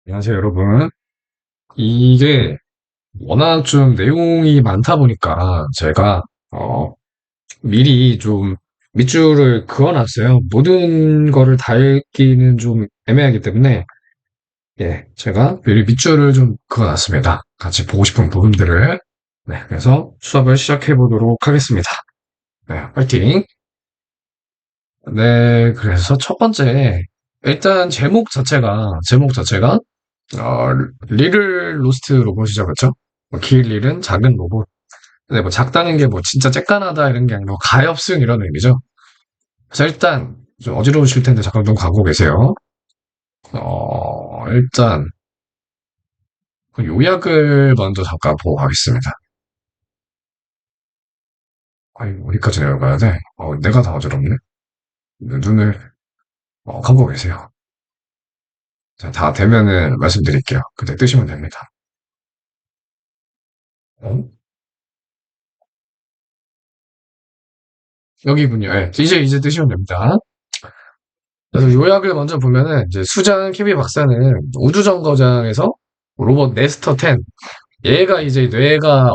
안녕하세요, 여러분. 이게 워낙 좀 내용이 많다 보니까 제가 어, 미리 좀 밑줄을 그어놨어요. 모든 거를 다 읽기는 좀 애매하기 때문에 제가 미리 밑줄을 좀 그어놨습니다. 같이 보고 싶은 부분들을. 네, 그래서 수업을 시작해 보도록 하겠습니다. 네, 파이팅. 네, 그래서 첫 번째 일단 제목 자체가 어, 리를 로스트 로봇이죠, 그쵸? 길 잃은 작은 로봇. 근데 뭐 작다는 게 뭐 진짜 쬐깐하다 이런 게 아니라 뭐 가엾은 이런 의미죠. 그래서 일단 좀 어지러우실 텐데 잠깐 눈 감고 계세요. 일단 그 요약을 먼저 잠깐 보고 가겠습니다. 아니, 어디까지 내려가야 돼? 내가 다 어지럽네. 눈을 감고 계세요. 자, 다 되면은 말씀드릴게요. 그때 뜨시면 됩니다. 어? 여기군요. 예, 이제 뜨시면 됩니다. 그래서 요약을 먼저 보면은 이제 수장 케비 박사는 우주정거장에서 로봇 네스터 10 얘가 이제 뇌가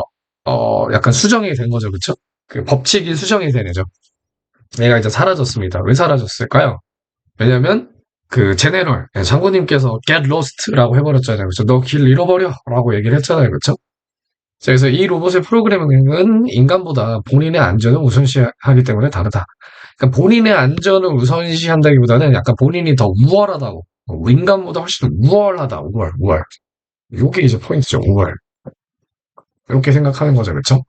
약간 수정이 된 거죠, 그쵸? 그 법칙이 수정이 된 애죠. 얘가 이제 사라졌습니다. 왜 사라졌을까요? 왜냐면 그 제네럴 장군님께서 get lost라고 해버렸잖아요, 그쵸? 너 길 잃어버려라고 얘기를 했잖아요, 그쵸? 자, 그래서 이 로봇의 프로그래밍은 인간보다 본인의 안전을 우선시하기 때문에 다르다. 그러니까 본인의 안전을 우선시한다기보다는 약간 본인이 더 우월하다고. 인간보다 훨씬 우월하다. 우월. 요게 이제 포인트죠. 우월. 이렇게 생각하는 거죠. 그쵸?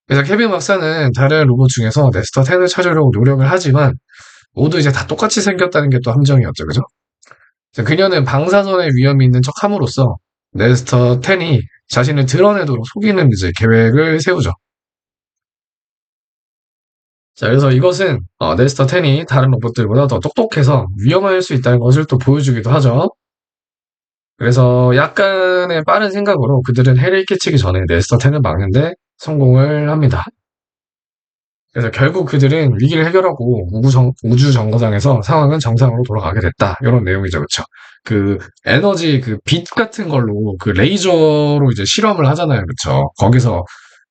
그래서 케빈 박사는 다른 로봇 중에서 네스터 10을 찾으려고 노력을 하지만 모두 이제 다 똑같이 생겼다는 게 또 함정이었죠. 그죠? 그래서 그녀는 방사선의 위험이 있는 척 함으로써 네스터 10이 자신을 드러내도록 속이는 이제 계획을 세우죠. 자, 그래서 이것은 네스터 10이 다른 로봇들보다 더 똑똑해서 위험할 수 있다는 것을 또 보여주기도 하죠. 그래서 약간의 빠른 생각으로 그들은 해를 끼치기 전에 네스터 10을 막는데 성공을 합니다. 그래서 결국 그들은 위기를 해결하고 우주 정거장에서 상황은 정상으로 돌아가게 됐다. 이런 내용이죠, 그렇죠? 그 에너지 그 빛 같은 걸로 그 레이저로 이제 실험을 하잖아요, 그렇죠? 거기서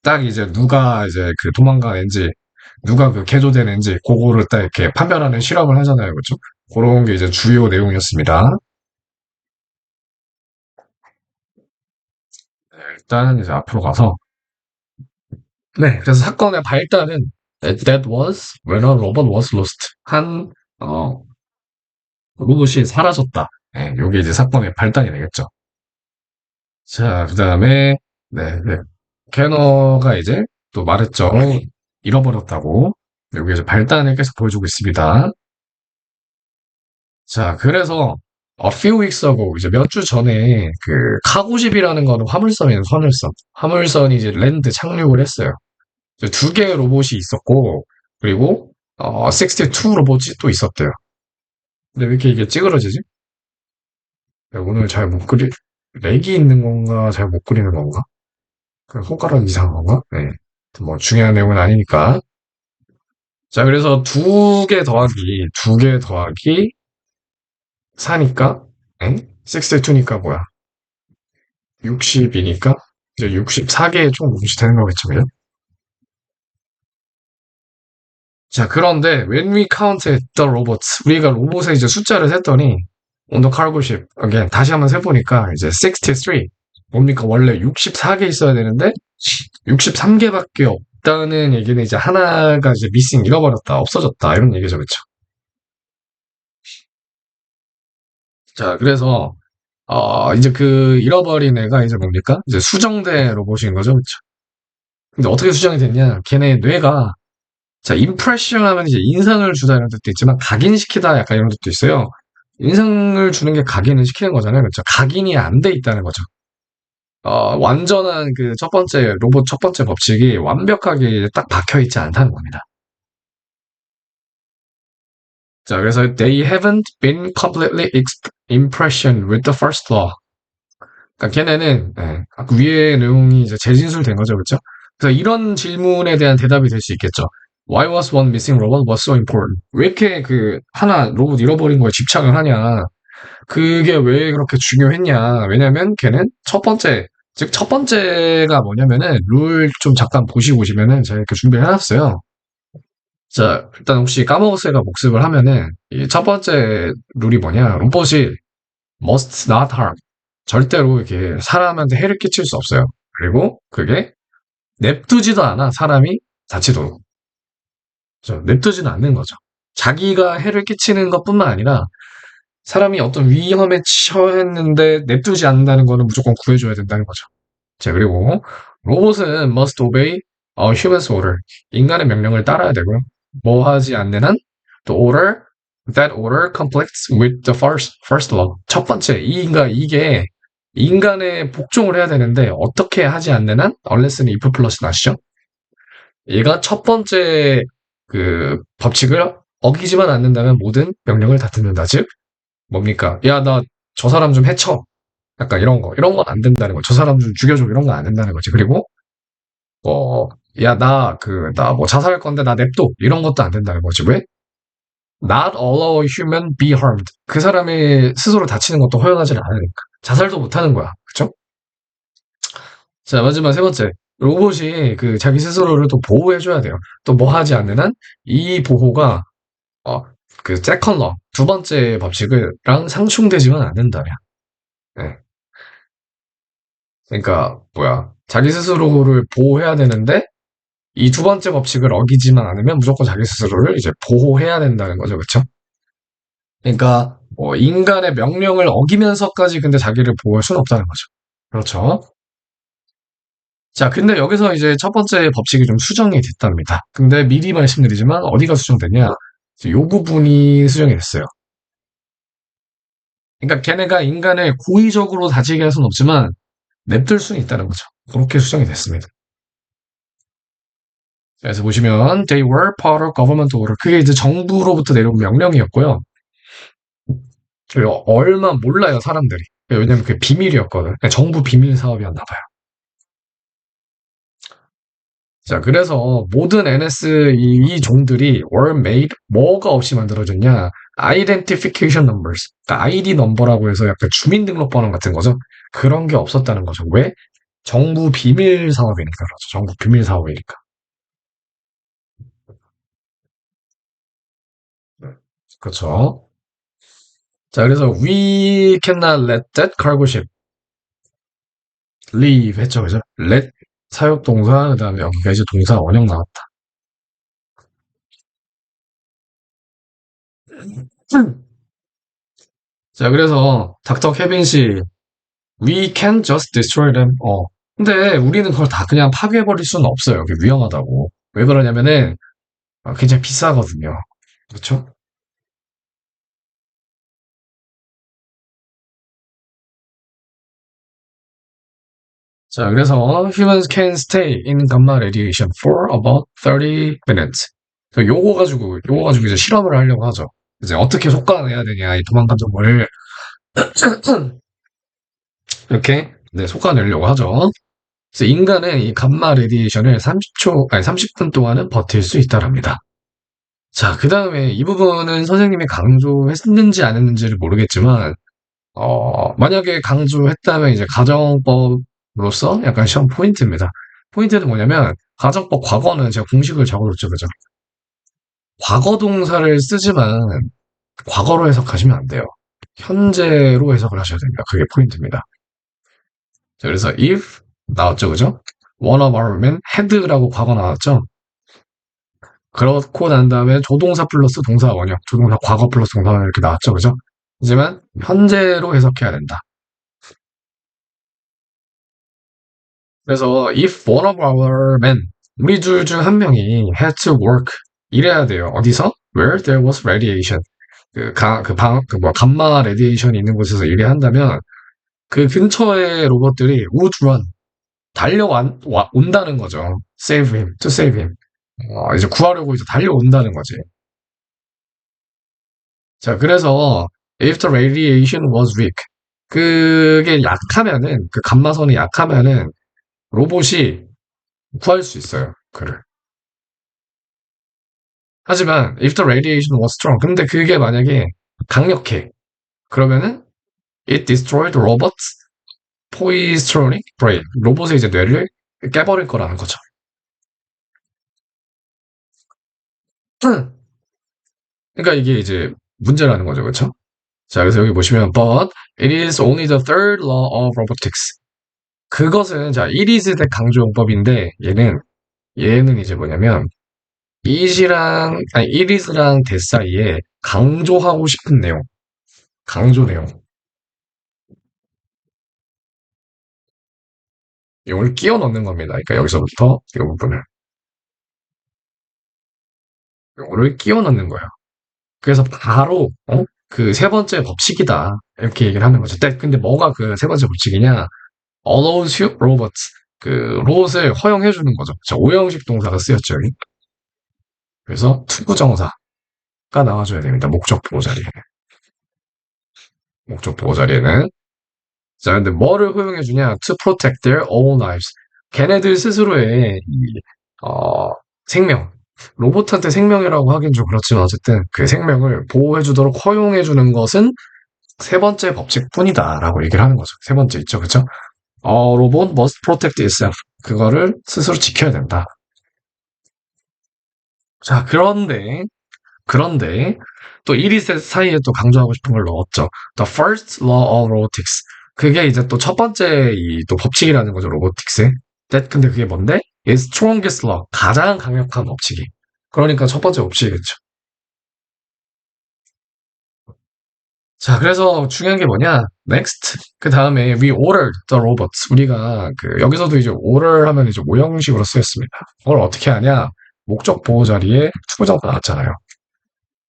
딱 이제 누가 이제 그 도망가는지, 누가 그 개조되는지, 그거를 딱 이렇게 판별하는 실험을 하잖아요, 그렇죠? 그런 게 이제 주요 내용이었습니다. 네, 일단 이제 앞으로 가서 네, 그래서 사건의 발단은 that was when a robot was lost. 어, 로봇이 사라졌다. 네, 요게 이제 사건의 발단이 되겠죠. 자, 그 다음에, 네. 캐너가 이제 또 말했죠. 잃어버렸다고. 여기 이제 발단을 계속 보여주고 있습니다. 자, 그래서, a few weeks ago, 이제 몇 주 전에, 그, 카고십이라는 거는 화물선이에요, 화물선. 화물선이 이제 랜드 착륙을 했어요. 두 개의 로봇이 있었고, 그리고, 62 로봇이 또 있었대요. 근데 왜 이렇게 이게 찌그러지지? 네, 오늘 잘 못 렉이 있는 건가, 잘 못 그리는 건가? 그 손가락 이상한 건가? 네. 뭐 중요한 내용은 아니니까. 자, 그래서 두 개 더하기 4니까, 네? 62니까 뭐야? 60이니까, 이제 64개 총 몫이 되는 거겠죠, 그죠? 자, 그런데, when we counted the robots, 우리가 로봇의 이제 숫자를 셌더니, on the cargo ship, again, 다시 한번 세보니까, 이제 63, 뭡니까? 원래 64개 있어야 되는데, 63개밖에 없다는 얘기는 이제 하나가 이제 미싱 잃어버렸다, 없어졌다, 이런 얘기죠, 그쵸? 자, 그래서, 이제 그 잃어버린 애가 이제 뭡니까? 이제 수정된 로봇인 거죠, 그쵸? 근데 어떻게 수정이 됐냐? 걔네 뇌가, 자, 임프레션 하면 이제 인상을 주다 이런 뜻도 있지만, 각인시키다 약간 이런 뜻도 있어요. 인상을 주는 게 각인을 시키는 거잖아요, 그쵸? 각인이 안 돼 있다는 거죠. 완전한 그 첫 번째, 로봇 첫 번째 법칙이 완벽하게 딱 박혀 있지 않다는 겁니다. 자, 그래서 they haven't been completely impressioned with the first law. 그러니까 걔네는 아까 위에 내용이 이제 재진술된 거죠, 그렇죠? 그래서 이런 질문에 대한 대답이 될 수 있겠죠. Why was one missing robot was so important? 왜 이렇게 그 하나 로봇 잃어버린 거에 집착을 하냐? 그게 왜 그렇게 중요했냐. 왜냐면 걔는 첫 번째, 즉, 첫 번째가 뭐냐면은, 룰 좀 잠깐 보시고 오시면은 제가 이렇게 준비를 해놨어요. 자, 일단 혹시 까먹었으니까 복습을 하면은, 이 첫 번째 룰이 뭐냐. 로봇이 must not harm. 절대로 이렇게 사람한테 해를 끼칠 수 없어요. 그리고 그게 냅두지도 않아, 사람이 다치도록. 그죠? 냅두지는 않는 거죠. 자기가 해를 끼치는 것뿐만 아니라 사람이 어떤 위험에 처했는데 냅두지 않는다는 거는 무조건 구해줘야 된다는 거죠. 자, 그리고 로봇은 must obey a human's order. 인간의 명령을 따라야 되고요. 뭐 하지 않는 한 the order that order conflicts with the first law. 첫 번째, 이게 인간의 복종을 해야 되는데 어떻게 하지 않는 한 unless는 if 플러스 나시죠? 얘가 첫 번째 그 법칙을 어기지만 않는다면 모든 명령을 다 듣는다. 즉 뭡니까? 야, 나 저 사람 좀 해쳐. 약간 이런 거. 이런 건 안 된다는 거. 저 사람 좀 죽여줘. 이런 건 안 된다는 거지. 그리고, 야, 나 뭐 자살할 건데 나 냅둬. 이런 것도 안 된다는 거지. 왜? Not allow a human be harmed. 그 사람이 스스로 다치는 것도 허용하지는 않으니까. 자살도 못 하는 거야. 그쵸? 자, 마지막 세 번째. 로봇이 그 자기 스스로를 또 보호해줘야 돼요. 또 뭐 하지 않는 한 이 보호가, 어, 그 세컨 러, 두 번째 법칙을랑 상충되지만 않는다면. 네. 그러니까 뭐야 자기 스스로를 보호해야 되는데 이 두 번째 법칙을 어기지만 않으면 무조건 자기 스스로를 이제 보호해야 된다는 거죠, 그렇죠? 그러니까 뭐 인간의 명령을 어기면서까지 근데 자기를 보호할 수는 없다는 거죠. 그렇죠? 자, 근데 여기서 이제 첫 번째 법칙이 좀 수정이 됐답니다. 근데 미리 말씀드리지만 어디가 수정됐냐? 요 부분이 수정이 됐어요. 그러니까 걔네가 인간을 고의적으로 다치게 할 수는 없지만 냅둘 수는 있다는 거죠. 그렇게 수정이 됐습니다. 그래서 보시면 they were part of government order. 그게 이제 정부로부터 내려온 명령이었고요. 얼마 몰라요, 사람들이. 왜냐면 그게 비밀이었거든. 그러니까 정부 비밀 사업이었나 봐요. 자, 그래서 모든 NS 이 종들이 were made 뭐가 없이 만들어졌냐? identification numbers. 그러니까 ID 넘버라고 해서 약간 주민등록번호 같은 거죠. 그런 게 없었다는 거죠. 왜? 정부 비밀 사업이니까 그렇죠. 정부 비밀 사업이니까. 그렇죠. 자, 그래서 we cannot let that cargo ship leave 했죠, 그죠? let 사역동사, 그다음에 여기가 이제 동사 원형 나왔다. 자, 그래서 닥터 케빈 씨, we can just destroy them. 근데 우리는 그걸 다 그냥 파괴해버릴 수는 없어요. 그게 위험하다고. 왜 그러냐면은 굉장히 비싸거든요. 그렇죠? 자, 그래서 humans can stay in gamma radiation for about 30 minutes. 요거 가지고 이제 실험을 하려고 하죠. 이제 어떻게 속가내야 되냐, 이 도망간 점을 이렇게 네, 속아내려고 하죠. 그래서 인간은 이 감마 레디에이션을 30초, 아니 30분 동안은 버틸 수 있다랍니다. 자, 그 다음에 이 부분은 선생님이 강조했는지 안 했는지를 모르겠지만, 만약에 강조했다면 이제 가정법으로서 약간 시험 포인트입니다. 포인트는 뭐냐면, 가정법 과거는 제가 공식을 적어뒀죠, 그죠? 과거 동사를 쓰지만, 과거로 해석하시면 안 돼요. 현재로 해석을 하셔야 됩니다. 그게 포인트입니다. 자, 그래서 if 나왔죠, 그죠? One of our men had라고 과거 나왔죠? 그렇고 난 다음에 조동사 플러스 동사 원형, 조동사 과거 플러스 동사 원형 이렇게 나왔죠, 그죠? 하지만 현재로 해석해야 된다. 그래서 if one of our men, 우리 둘 중 한 명이 had to work, 일해야 돼요. 어디서? Where there was radiation. 뭐, 감마 레디에이션이 있는 곳에서 일해야 한다면 그 근처에 로봇들이 would run, 온다는 거죠. save him, to save him. 이제 구하려고 이제 달려온다는 거지. 자, 그래서 if the radiation was weak, 그게 약하면은 그 감마선이 약하면은 로봇이 구할 수 있어요. 그를. 하지만 if the radiation was strong, 근데 그게 만약에 강력해. 그러면은 it destroyed robots poisoning brain. 로봇의 이제 뇌를 깨버릴 거라는 거죠. 그러니까 이게 이제 문제라는 거죠, 그렇죠? 자, 그래서 여기 보시면 but it is only the third law of robotics. 그것은 자, it is 대 강조 용법인데 얘는 이제 뭐냐면 it is랑 that 사이에 강조하고 싶은 내용, 강조 내용. 이걸 끼워 넣는 겁니다. 그러니까 여기서부터 이 부분을 이거를 끼워 넣는 거예요. 그래서 바로 그 세 번째 법칙이다 이렇게 얘기를 하는 거죠. 근데 뭐가 그 세 번째 법칙이냐? allows you robots 그 로봇을 허용해 주는 거죠. 자, 오형식 동사가 쓰였죠. 여기. 그래서 투부정사가 나와줘야 됩니다. 목적 보호 자리에. 목적 보호 자리에는 자, 근데 뭐를 허용해 주냐? To protect their own lives. 걔네들 스스로의 생명. 로봇한테 생명이라고 하긴 좀 그렇지만 어쨌든 그 생명을 보호해 주도록 허용해 주는 것은 세 번째 법칙뿐이다라고 얘기를 하는 거죠. 세 번째 있죠, 그렇죠? 로봇 must protect itself. 그거를 스스로 지켜야 된다. 자, 그런데 또 1, 2셋 사이에 또 강조하고 싶은 걸 넣었죠. The first law of robotics. 그게 이제 또 첫 번째 이 또 법칙이라는 거죠, 로보틱스의. 근데 그게 뭔데? is strongest law. 가장 강력한 법칙이. 그러니까 첫 번째 법칙이겠죠. 자, 그래서 중요한 게 뭐냐? next. 그 다음에 we ordered the robots. 우리가 그 여기서도 이제 order 하면 이제 오형식으로 쓰였습니다. 그걸 어떻게 하냐? 목적 보호 자리에 투부정사 나왔잖아요.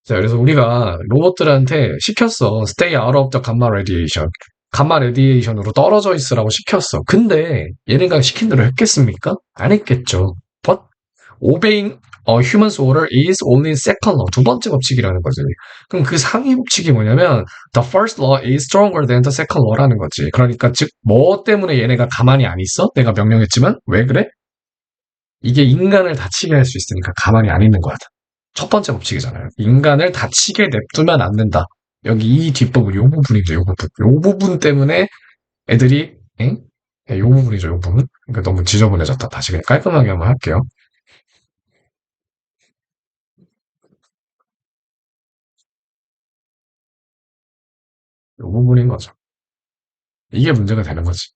자, 그래서 우리가 로봇들한테 시켰어. stay out of the gamma radiation. 감마 레디에이션으로 떨어져 있으라고 시켰어. 근데 얘네가 시킨 대로 했겠습니까? 안 했겠죠. But obeying human's order is only second law. 두 번째 법칙이라는 거지. 그럼 그 상위 법칙이 뭐냐면 the first law is stronger than the second law라는 거지. 그러니까 즉 뭐 때문에 얘네가 가만히 안 있어? 내가 명령했지만 왜 그래? 이게 인간을 다치게 할 수 있으니까 가만히 안 있는 거야. 첫 번째 법칙이잖아요. 인간을 다치게 냅두면 안 된다. 여기 이 뒷부분, 요 부분이죠, 요 부분. 요 부분 때문에 애들이, 엥? 네, 요 부분이죠, 요 부분. 그러니까 너무 지저분해졌다. 다시 그냥 깔끔하게 한번 할게요. 요 부분인 거죠. 이게 문제가 되는 거지.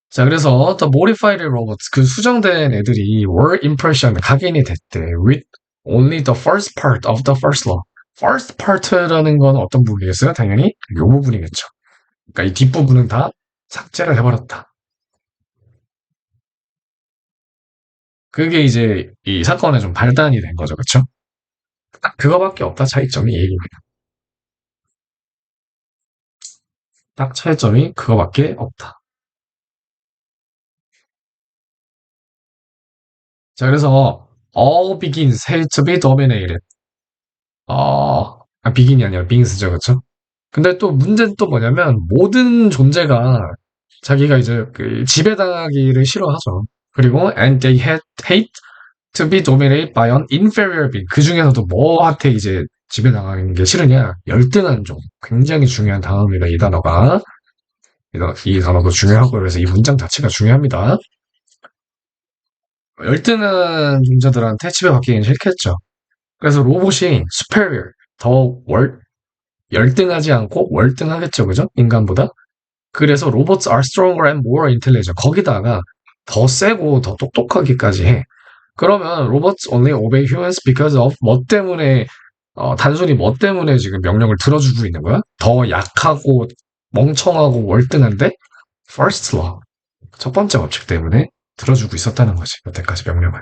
자, 그래서 the modified robots, 그 수정된 애들이 were impression, 각인이 됐대. with only the first part of the first law. first part라는 건 어떤 부분이겠어요? 당연히 요 부분이겠죠. 그러니까 이 뒷부분은 다 삭제를 해버렸다. 그게 이제 이 사건의 좀 발단이 된 거죠. 그쵸? 딱 그거밖에 없다, 차이점이. 딱 차이점이 그거밖에 없다. 자, 그래서 all begins hate to be dominated. begin이 아니라 begins죠, 그쵸? 근데 또 문제는 또 뭐냐면 모든 존재가 자기가 이제 그 지배당하기를 싫어하죠. 그리고 and they hate to be dominated by an inferior being. 그 중에서도 뭐한테 이제 지배당하는 게 싫으냐? 열등한 종. 굉장히 중요한 단어입니다. 이 단어가. 이 단어도 중요하고 그래서 이 문장 자체가 중요합니다. 열등한 존재들한테 지배받기는 싫겠죠. 그래서 로봇이 superior, 더 열등하지 않고 월등하겠죠, 그죠? 인간보다. 그래서 robots are stronger and more intelligent. 거기다가 더 세고 더 똑똑하기까지 해. 그러면 robots only obey humans because of 뭐 때문에 단순히 뭐 때문에 지금 명령을 들어주고 있는 거야? 더 약하고 멍청하고 월등한데 first law 첫 번째 법칙 때문에 들어주고 있었다는 거지. 여태까지 명령을.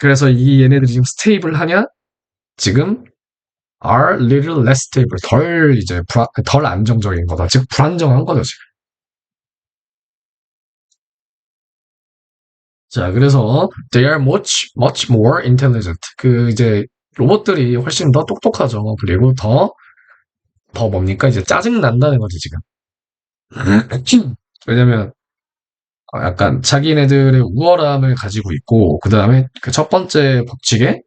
그래서 이 얘네들이 지금 스테이블하냐? 지금 are little less stable. 덜 안정적인 거다. 즉 불안정한 거죠, 지금. 자, 그래서 they are much more intelligent. 그 이제 로봇들이 훨씬 더 똑똑하죠. 그리고 더 뭡니까? 이제 짜증 난다는 거지, 지금. 왜냐면 약간 자기네들의 우월함을 가지고 있고 그 다음에 그 첫 번째 법칙의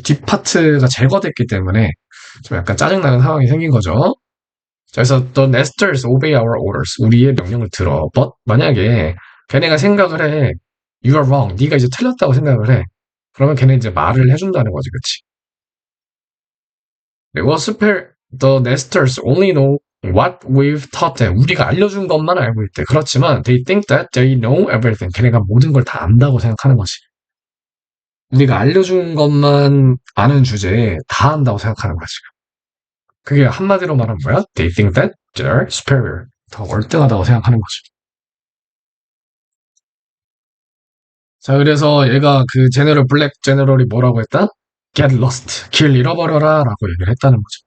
뒷파트가 제거됐기 때문에 좀 약간 짜증나는 상황이 생긴 거죠. 자, 그래서 the nesters obey our orders. 우리의 명령을 들어. But 만약에 걔네가 생각을 해. You are wrong. 네가 이제 틀렸다고 생각을 해. 그러면 걔네 이제 말을 해준다는 거지, 그치? 그리고 the nesters only know what we've taught them. 우리가 알려준 것만 알고 있대. 그렇지만 they think that they know everything. 걔네가 모든 걸 다 안다고 생각하는 거지. 우리가 알려준 것만 아는 주제에 다 안다고 생각하는 거지. 그게 한마디로 말하면 뭐야? They think that they're superior. 더 월등하다고 생각하는 거지. 자, 그래서 얘가 그 제너럴, 블랙 제너럴이 뭐라고 했다? Get lost. 길 잃어버려라 라고 얘기를 했다는 거죠.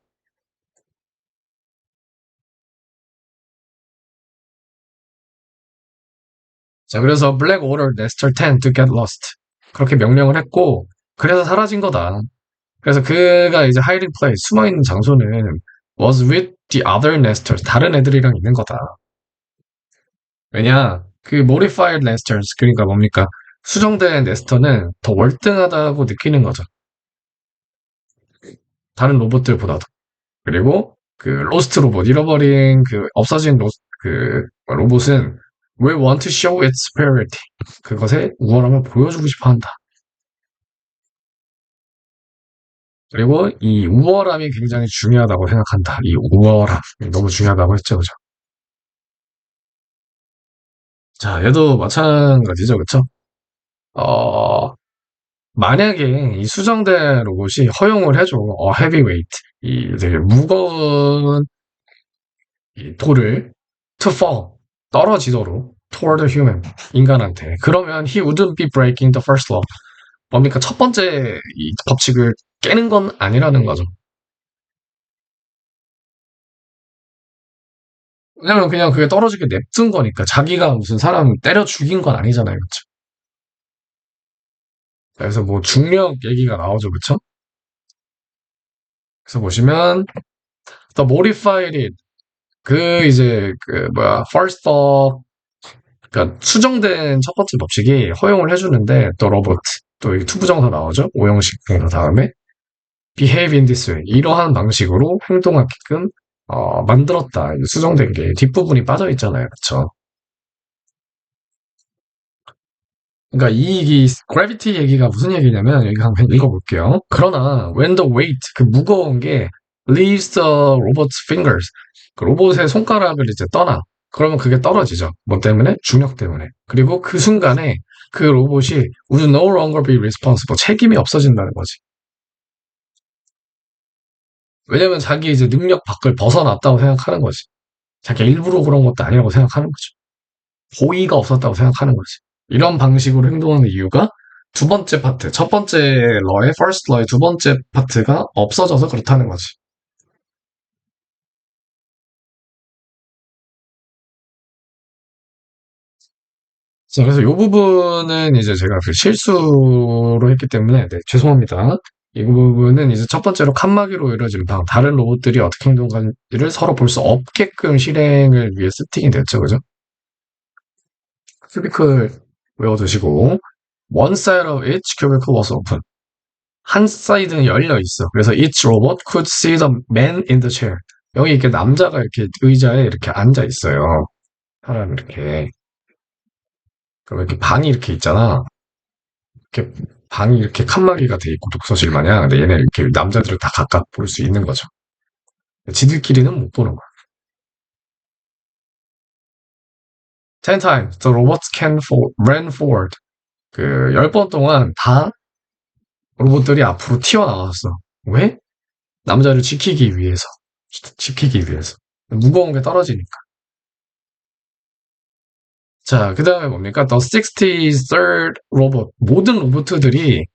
자, 그래서 블랙 ordered Nestor 10 to get lost. 그렇게 명령을 했고, 그래서 사라진 거다. 그래서 그가 이제 hiding place, 숨어있는 장소는 was with the other Nestors. 다른 애들이랑 있는 거다. 왜냐, 그 modified Nestors, 그러니까 뭡니까? 수정된 네스터는 더 월등하다고 느끼는 거죠. 다른 로봇들보다도. 그리고 그 로스트 로봇, 잃어버린 그 없어진 그 로봇은 will want to show its superiority. 그것의 우월함을 보여주고 싶어 한다. 그리고 이 우월함이 굉장히 중요하다고 생각한다. 이 우월함. 너무 중요하다고 했죠, 그죠? 자, 얘도 마찬가지죠, 그쵸? 어, 만약에 이 수정된 로봇이 허용을 해줘, heavyweight. 이 되게 무거운 이 돌을 to fall. 떨어지도록 toward a human. 인간한테. 그러면 he wouldn't be breaking the first law. 뭡니까? 첫 번째 이 법칙을 깨는 건 아니라는 거죠. 왜냐면 그냥 그게 떨어지게 냅둔 거니까. 자기가 무슨 사람 때려 죽인 건 아니잖아요. 그쵸? 그래서 뭐 중력 얘기가 나오죠. 그쵸? 그래서 보시면 the modified it. 그 이제 그 뭐야 first law 그러니까 수정된 첫 번째 법칙이 허용을 해주는데 또 로봇 또 투부정사 나오죠. 오형식 동사 다음에 behave in this way. 이러한 방식으로 행동하게끔 만들었다. 수정된 게 뒷부분이 빠져 있잖아요. 그쵸? 그러니까 이 gravity 얘기가 무슨 얘기냐면 여기 한번 읽어볼게요. 그러나 when the weight 그 무거운 게 leaves the robot's fingers 그 로봇의 손가락을 이제 떠나 그러면 그게 떨어지죠. 뭐 때문에? 중력 때문에. 그리고 그 순간에 그 로봇이 would no longer be responsible 책임이 없어진다는 거지. 왜냐면 자기 이제 능력 밖을 벗어났다고 생각하는 거지. 자기가 일부러 그런 것도 아니라고 생각하는 거죠. 고의가 없었다고 생각하는 거지. 이런 방식으로 행동하는 이유가 두 번째 파트, 첫 번째 러의 first 러의 두 번째 파트가 없어져서 그렇다는 거지. 자, 그래서 이 부분은 이제 제가 그 실수로 했기 때문에 네, 죄송합니다. 이 부분은 이제 첫 번째로 칸막이로 이루어진 방, 다른 로봇들이 어떻게 행동하는지를 서로 볼 수 없게끔 실행을 위해 세팅이 됐죠, 그죠? 큐비클 외워두시고 one side of each cubicle was open. 한 사이드는 열려 있어. 그래서 each robot could see the man in the chair. 여기 이렇게 남자가 이렇게 의자에 이렇게 앉아 있어요. 사람 이렇게. 그럼 이렇게 방이 이렇게 있잖아. 이렇게 방이 이렇게 칸막이가 돼 있고 독서실 마냥. 근데 얘네 이렇게 남자들을 다 각각 볼 수 있는 거죠. 지들끼리는 못 보는 거야. 10 times the robots ran forward. 그 10번 동안 다 로봇들이 앞으로 튀어나왔어. 왜? 남자를 지키기 위해서. 지키기 위해서. 무거운 게 떨어지니까. 자, 그 다음에 뭡니까? The 63rd robot. 모든 로봇들이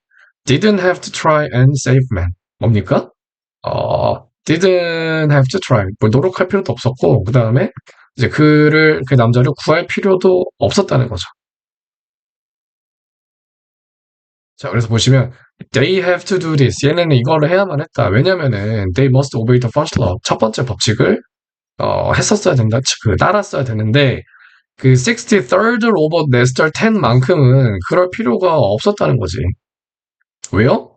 didn't have to try and save man. 뭡니까? didn't have to try. 뭐 노력할 필요도 없었고, 그 다음에 이제 그 남자를 구할 필요도 없었다는 거죠. 자, 그래서 보시면 they have to do this. 얘네는 이거를 해야만 했다. 왜냐면은 they must obey the first law. 첫 번째 법칙을 했었어야 된다. 따랐어야 되는데 그 63rd 로봇 네스터 10만큼은 그럴 필요가 없었다는 거지. 왜요?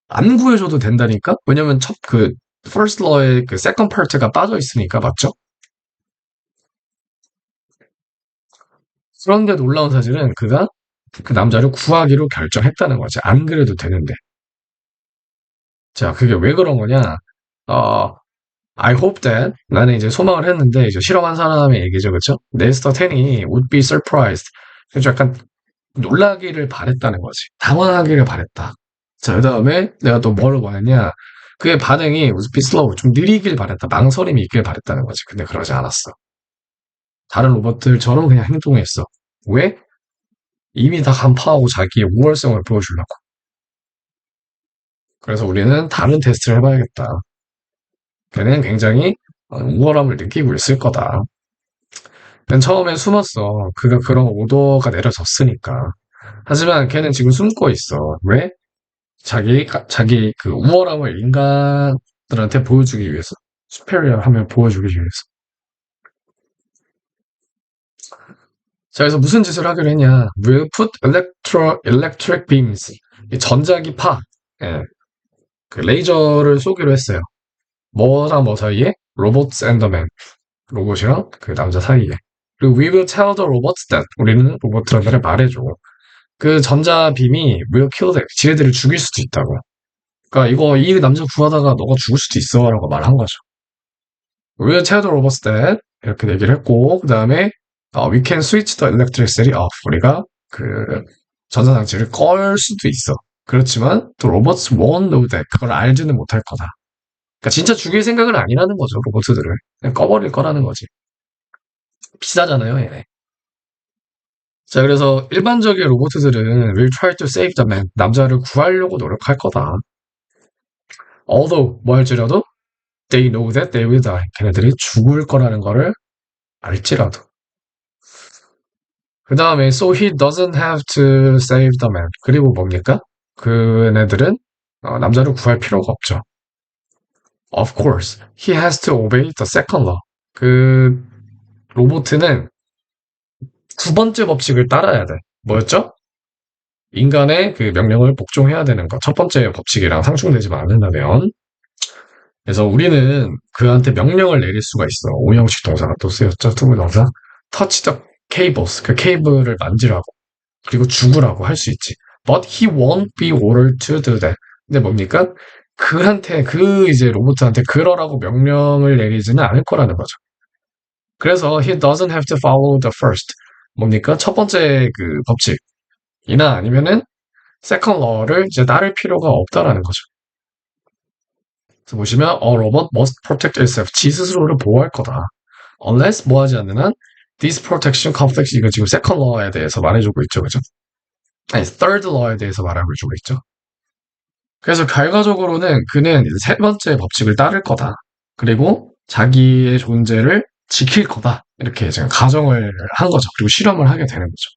안 구해줘도 된다니까? 왜냐면 first law의 그 second part가 빠져 있으니까, 맞죠? 그런데 놀라운 사실은 그가 그 남자를 구하기로 결정했다는 거지. 안 그래도 되는데. 자, 그게 왜 그런 거냐? 어, I hope that 나는 이제 소망을 했는데 이제 실험한 사람의 얘기죠, 그렇죠? 네스터 10이 would be surprised. 그래서 약간 놀라기를 바랬다는 거지. 당황하기를 바랬다. 자, 그다음에 내가 또 뭐를 원했냐? 그의 반응이 would be slow, 좀 느리길 바랬다. 망설임이 있길 바랬다는 거지. 근데 그러지 않았어. 다른 로봇들처럼 그냥 행동했어. 왜? 이미 다 간파하고 자기의 우월성을 보여주려고. 그래서 우리는 다른 테스트를 해봐야겠다. 걔는 굉장히 우월함을 느끼고 있을 거다. 맨 처음엔 숨었어. 그가 그런 오더가 내려졌으니까. 하지만 걔는 지금 숨고 있어. 왜? 자기 그 우월함을 인간들한테 보여주기 위해서. superior 하면 보여주기 위해서. 자, 그래서 무슨 짓을 하기로 했냐. We'll put electric beams. 이 전자기파. 예, 그 레이저를 쏘기로 했어요. 뭐랑 뭐 사이에? Robots and the man. 로봇이랑 그 남자 사이에. 그리고 we will tell the robots that. 우리는 로봇들한테 말해줘. 그 전자빔이 will kill them. 지네들을 죽일 수도 있다고. 그러니까 이 남자 구하다가 너가 죽을 수도 있어라고 말한 거죠. We'll tell the robots that 이렇게 얘기를 했고 그 다음에 we can switch the electricity off. 우리가 그 전자장치를 끌 수도 있어. 그렇지만 the robots won't know that. 그걸 알지는 못할 거다. 그러니까 진짜 죽일 생각은 아니라는 거죠. 로봇들을 그냥 꺼버릴 거라는 거지. 비싸잖아요, 얘네. 자, 그래서 일반적인 로봇들은 will try to save the man. 남자를 구하려고 노력할 거다. Although 뭐 할지라도 they know that they will die. 걔네들이 죽을 거라는 거를 알지라도. 그 다음에 so he doesn't have to save the man. 그리고 뭡니까? 그네들은 남자를 구할 필요가 없죠. Of course, he has to obey the second law. 그 로봇은 두 번째 법칙을 따라야 돼. 뭐였죠? 인간의 그 명령을 복종해야 되는 것. 첫 번째 법칙이랑 상충되지 않는다면. 그래서 우리는 그한테 명령을 내릴 수가 있어. 오형식 동사가 또 쓰였죠. 투부정사. touch the cables. 그 케이블을 만지라고. 그리고 죽으라고 할 수 있지. But he won't be ordered to do that. 근데 뭡니까? 그 이제 로봇한테 그러라고 명령을 내리지는 않을 거라는 거죠. 그래서 he doesn't have to follow the first. 뭡니까? 첫 번째 그 법칙이나 아니면은 second law를 이제 따를 필요가 없다라는 거죠. 그래서 보시면 a robot must protect itself. 지 스스로를 보호할 거다. unless 뭐 하지 않는 한 this protection conflicts. 이거 지금 second law에 대해서 말해주고 있죠. 그죠? 아니 third law에 대해서 말하고 주고 있죠. 그래서 결과적으로는 그는 이제 세 번째 법칙을 따를 거다. 그리고 자기의 존재를 지킬 거다. 이렇게 지금 가정을 한 거죠. 그리고 실험을 하게 되는 거죠.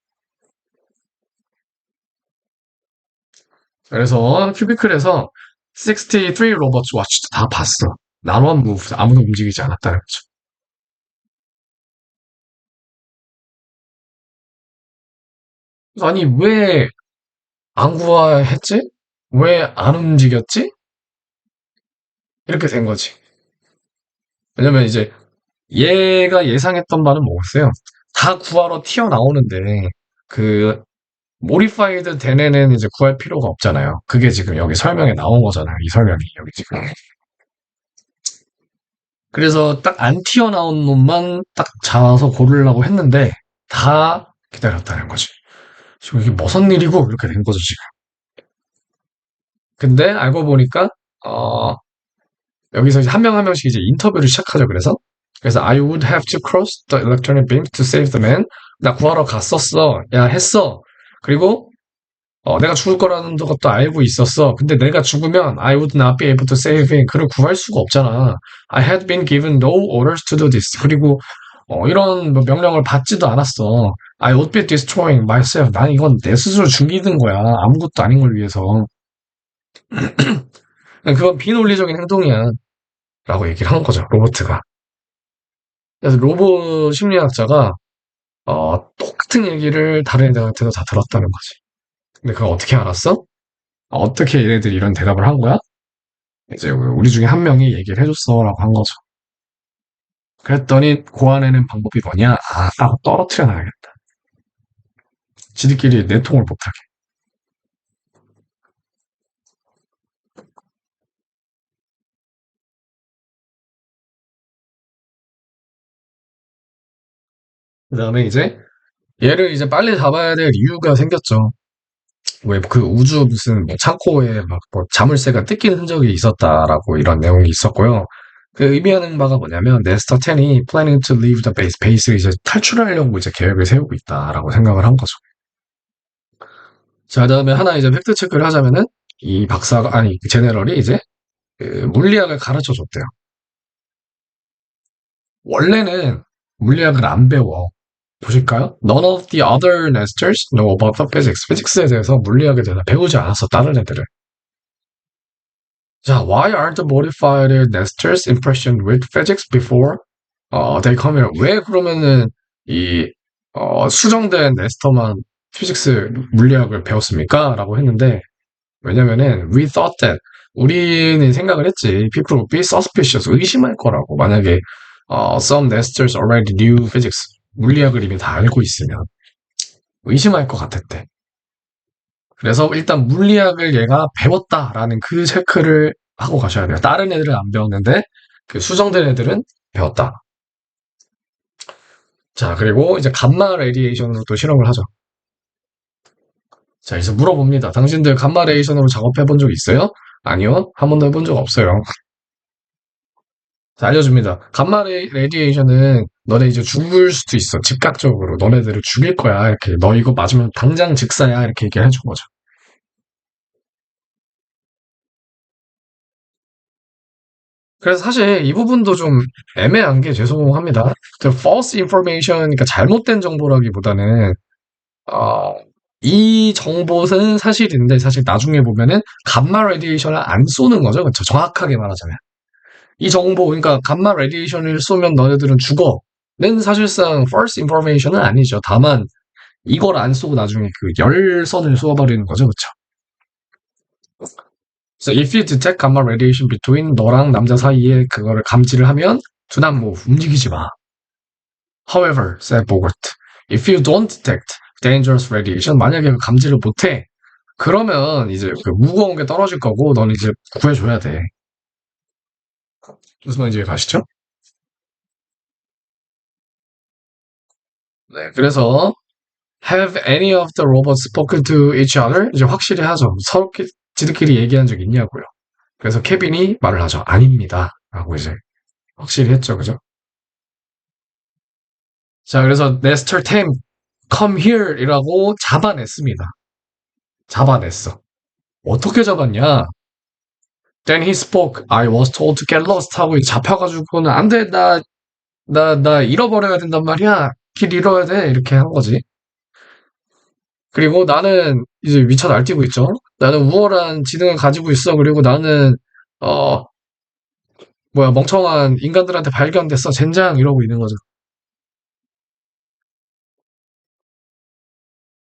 그래서 큐비클에서 63 로버츠 와치도 다 봤어. None one moved. 아무도 움직이지 않았다는 거죠. 아니 왜 안 구화했지? 왜 안 움직였지? 이렇게 된 거지. 왜냐면 이제 얘가 예상했던 바는 뭐였어요? 다 구하러 튀어나오는데 그 모디파이드 된 애는 이제 구할 필요가 없잖아요. 그게 지금 여기 설명에 나온 거잖아요. 이 설명이 여기 지금. 그래서 딱 안 튀어나온 놈만 딱 잡아서 고르려고 했는데 다 기다렸다는 거지. 지금 이게 무슨 일이고 이렇게 된 거죠 지금. 근데 알고 보니까 어, 여기서 이제 한 명 한 명씩 이제 인터뷰를 시작하죠. 그래서 I would have to cross the electronic beam to save the man. 나 구하러 갔었어. 야 했어. 그리고 내가 죽을 거라는 것도 알고 있었어. 근데 내가 죽으면 I would not be able to save him. 그를 구할 수가 없잖아. I had been given no orders to do this. 그리고 이런 뭐 명령을 받지도 않았어. I would be destroying myself. 난 이건 내 스스로 죽이는 거야. 아무것도 아닌 걸 위해서. 그건 비논리적인 행동이야. 라고 얘기를 한 거죠. 로버트가. 그래서 로봇 심리학자가 똑같은 얘기를 다른 애들한테도 다 들었다는 거지. 근데 그걸 어떻게 알았어? 어떻게 얘네들이 이런 대답을 한 거야? 이제 우리 중에 한 명이 얘기를 해줬어라고 한 거죠. 그랬더니 고안해낸 방법이 뭐냐? 아, 딱 떨어뜨려 놔야겠다. 지들끼리 내통을 못하게. 그 다음에 이제 얘를 이제 빨리 잡아야 될 이유가 생겼죠. 왜 그 우주 무슨 뭐 창고에 막 뭐 자물쇠가 뜯긴 흔적이 있었다라고 이런 내용이 있었고요. 그 의미하는 바가 뭐냐면 네스터 10이 planning to leave the base, 베이스를 이제 탈출하려고 이제 계획을 세우고 있다라고 생각을 한 거죠. 자, 그다음에 하나 이제 팩트 체크를 하자면은 이 박사가 아니 그 제네럴이 이제 그 물리학을 가르쳐 줬대요. 원래는 물리학을 안 배워. 보실까요? None of the other nesters know about the physics. 피직스에 대해서 물리학에 대해서 배우지 않았어, 다른 애들은. 자, why aren't the modified nesters impressioned with physics before they come here? 왜 그러면은 이 수정된 네스터만 피직스 물리학을 배웠습니까? 라고 했는데 왜냐면은 we thought that 우리는 생각을 했지 people would be suspicious 의심할 거라고 만약에 some nesters already knew physics 물리학을 이미 다 알고 있으면 의심할 것 같았대. 그래서 일단 물리학을 얘가 배웠다라는 그 체크를 하고 가셔야 돼요. 다른 애들은 안 배웠는데 그 수정된 애들은 배웠다. 자, 그리고 이제 감마 레디에이션으로 또 실험을 하죠. 자, 이제 물어봅니다. 당신들 감마 레디에이션으로 작업해 본 적 있어요? 아니요. 한 번도 해본 적 없어요. 자, 알려줍니다. 감마 레디에이션은 너네 이제 죽을 수도 있어. 즉각적으로. 너네들을 죽일 거야. 이렇게. 너 이거 맞으면 당장 즉사야. 이렇게 얘기를 해준 거죠. 그래서 사실 이 부분도 좀 애매한 게 죄송합니다. 그 false information, 그러니까 잘못된 정보라기보다는 어, 이 정보는 사실인데 사실 나중에 보면은 감마 레디에이션을 안 쏘는 거죠. 그렇죠? 정확하게 말하자면. 이 정보, 그러니까 감마 레디에이션을 쏘면 너네들은 죽어.는 사실상 false information은 아니죠. 다만 이걸 안 쏘고 나중에 그 열선을 쏘아버리는 거죠. 그렇죠? So if you detect gamma radiation between 너랑 남자 사이에 그거를 감지를 하면 do not move, 움직이지 마. However, said Bogart, if you don't detect dangerous radiation, 만약에 그 감지를 못해, 그러면 이제 그 무거운 게 떨어질 거고 넌 이제 구해줘야 돼. 무슨 말인지 가시죠? 네, 그래서 have any of the robots spoken to each other? 이제 확실히 하죠. 서로 지들끼리 얘기한 적 있냐고요. 그래서 케빈이 말을 하죠. 아닙니다. 라고 이제 확실히 했죠. 그죠? 자, 그래서 네스터 템 come here 이라고 잡아냈습니다. 잡아냈어. 어떻게 잡았냐? Then he spoke. I was told to get lost 하고 잡혀가지고는 안 돼. 나 잃어버려야 된단 말이야. 길 잃어야 돼. 이렇게 한 거지. 그리고 나는 이제 미쳐 날뛰고 있죠. 나는 우월한 지능을 가지고 있어. 그리고 나는 어 뭐야 멍청한 인간들한테 발견됐어. 젠장 이러고 있는 거죠.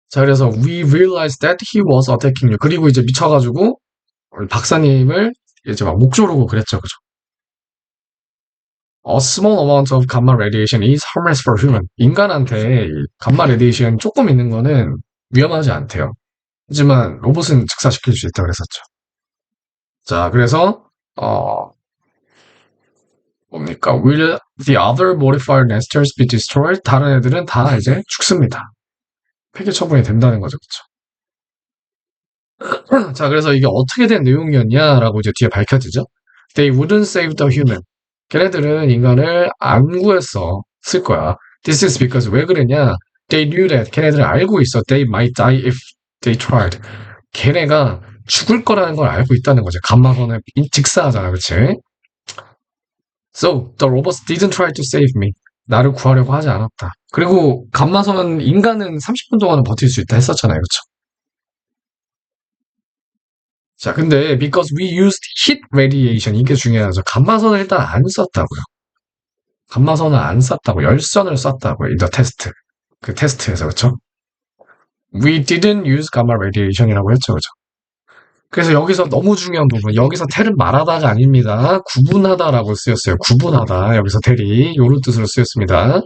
자, 그래서 we realized that he was attacking you. 그리고 이제 미쳐가지고 박사님을 이제 막 목 조르고 그랬죠. 그죠? A small amount of gamma radiation is harmless for human. 인간한테 이 감마 레디에이션 조금 있는 거는 위험하지 않대요. 하지만 로봇은 즉사시킬 수 있다고 그랬었죠. 자, 그래서 뭡니까? Will the other modified nesters be destroyed? 다른 애들은 다 이제 죽습니다. 폐기 처분이 된다는 거죠. 그쵸? 자, 그래서 이게 어떻게 된 내용이었냐라고 이제 뒤에 밝혀지죠. They wouldn't save the human. 걔네들은 인간을 안 구했어. 쓸 거야. This is because 왜 그랬냐? They knew that. 걔네들은 알고 있어. They might die if they tried. 걔네가 죽을 거라는 걸 알고 있다는 거죠. 감마선을 직사하잖아. 그치? So, the robots didn't try to save me. 나를 구하려고 하지 않았다. 그리고 감마선 인간은 30분 동안은 버틸 수 있다 했었잖아요. 그쵸? 자, 근데 because we used heat radiation 이게 중요하죠. 감마선을 일단 안 썼다고요. 감마선을 안 썼다고 열선을 썼다고요. in the test. 그 테스트에서 그쵸? We didn't use gamma radiation이라고 했죠. 그죠? 그래서 여기서 너무 중요한 부분, 여기서 텔은 말하다가 아닙니다. 구분하다라고 쓰였어요. 구분하다. 여기서 텔이 요런 뜻으로 쓰였습니다.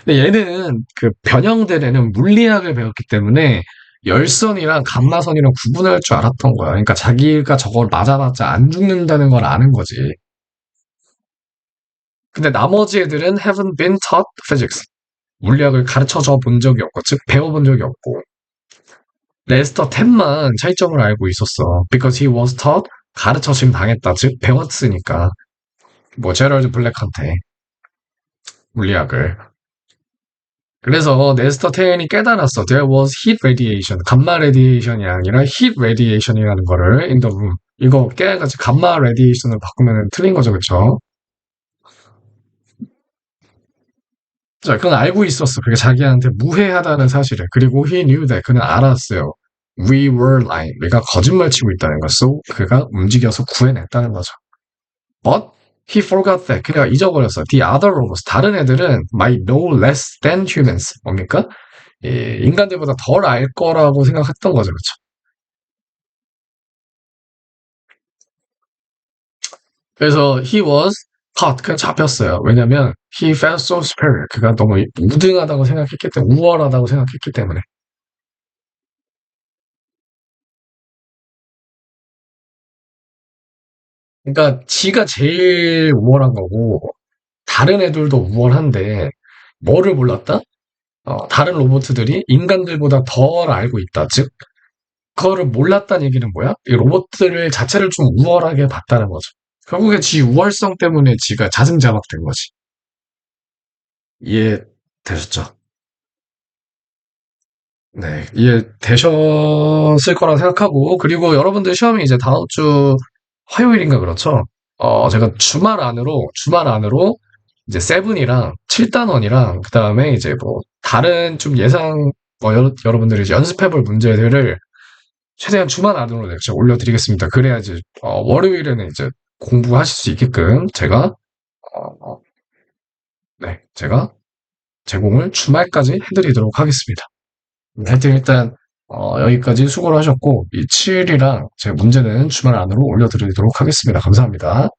근데 얘는 그 변형된 애는 물리학을 배웠기 때문에 열선이랑 감마선이랑 구분할 줄 알았던 거야. 그러니까 자기가 저걸 맞아봤자 안 죽는다는 걸 아는 거지. 근데 나머지 애들은 haven't been taught physics. 물리학을 가르쳐줘 본 적이 없고, 즉 배워본 적이 없고. 레스터 10만 차이점을 알고 있었어. Because he was taught 가르쳐심 당했다. 즉 배웠으니까. 뭐 제럴드 블랙한테 물리학을. 그래서 네스터 10이 깨달았어. There was heat radiation. 감마 radiation이 아니라 heat radiation이라는 거를 in the room. 이거 깨가지고 감마 radiation을 바꾸면 틀린 거죠, 그쵸? 자, 그건 알고 있었어. 그게 자기한테 무해하다는 사실을. 그리고 he knew that. 그는 알았어요. We were lying. 우리가 거짓말 치고 있다는 것. So, 그가 움직여서 구해냈다는 거죠. But he forgot that. 그가 잊어버렸어. The other robots. 다른 애들은 might know less than humans. 뭡니까? 인간들보다 덜 알 거라고 생각했던 거죠. 그렇죠? 그래서 he was caught. 그냥 잡혔어요. 왜냐면 he felt so superior. 그가 너무 우등하다고 생각했기 때문에, 우월하다고 생각했기 때문에. 그러니까 지가 제일 우월한 거고 다른 애들도 우월한데 뭐를 몰랐다? 다른 로봇들이 인간들보다 덜 알고 있다. 즉 그거를 몰랐다는 얘기는 뭐야? 이 로봇들 자체를 좀 우월하게 봤다는 거죠. 결국에 지 우월성 때문에 지가 자승자박된 거지. 이해되셨죠? 네, 이해되셨을 거라 생각하고, 그리고 여러분들 시험이 이제 다음 주 화요일인가 그렇죠? 제가 주말 안으로 이제 세븐이랑 7단원이랑, 그 다음에 이제 뭐, 다른 좀 예상, 여러분들이 이제 연습해볼 문제들을 최대한 주말 안으로 제가 올려드리겠습니다. 그래야지, 월요일에는 이제 공부하실 수 있게끔 어, 네, 제가 제공을 주말까지 해드리도록 하겠습니다. 하여튼 일단 여기까지 수고를 하셨고 이 7이랑 제 문제는 주말 안으로 올려드리도록 하겠습니다. 감사합니다.